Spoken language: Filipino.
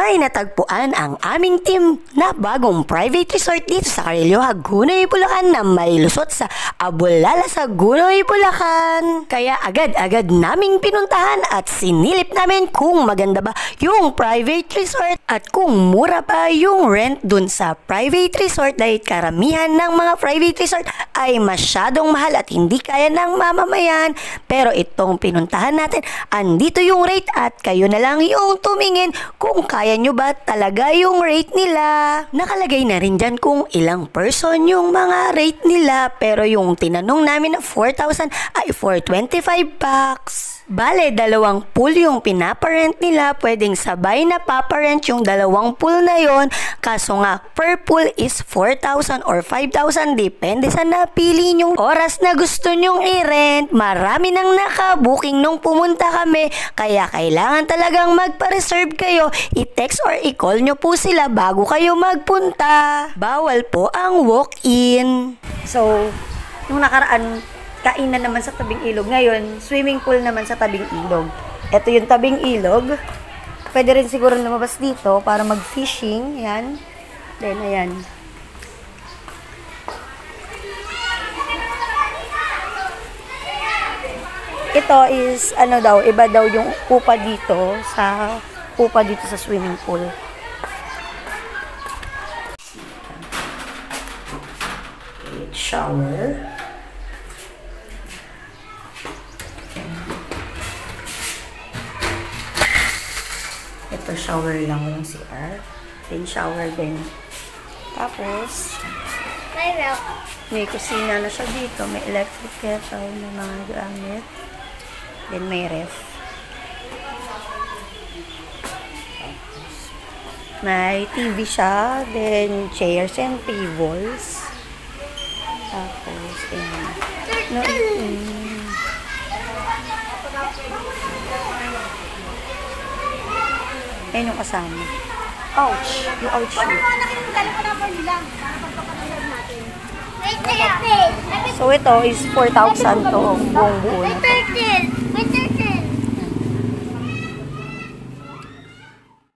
may natagpuan ang aming team na bagong private resort dito sa Carilloa, Hagunoy, Bulacan na may lusot sa Abulala sa Hagunoy, Bulacan. Kaya agad-agad naming pinuntahan at sinilip namin kung maganda ba yung private resort at kung mura pa yung rent dun sa private resort dahil karamihan ng mga private resort ay masyadong mahal at hindi kaya ng mamamayan. Pero itong pinuntahan natin, andito yung rate at kayo na lang yung tumingin kung kaya nyo ba talaga yung rate nila. Nakalagay na rin dyan kung ilang person yung mga rate nila, pero yung tinanong namin na 4,000 ay for 25 bucks. Bale, dalawang pool yung pinaparent nila, pwedeng sabay na paparent yung dalawang pool na yon. Kaso nga, per pool is 4,000 or 5,000, depende sa napili nyong oras na gusto nyong i-rent. Marami nang naka-booking nung pumunta kami, kaya kailangan talagang magpa-reserve kayo. I-text or i-call nyo po sila bago kayo magpunta. Bawal po ang walk-in. So, nung nakaraan, kainan naman sa tabing ilog. Ngayon, swimming pool naman sa tabing ilog. Ito yung tabing ilog. Pwede rin siguro lumabas dito para mag-fishing. Yan. Then, ayan. Ito is, ano daw, iba daw yung upa dito sa swimming pool. Shower. Ito, shower lang yung CR. Then, shower din. Tapos, may kusina na siya dito. May electric kettle, may mga gamit. Then, may ref. Tapos, may TV siya. Then, chairs and tables. Tapos, ayun yung kasama. Ouch! Yung ouch yun. So, ito is 4,000 to buong buo na to.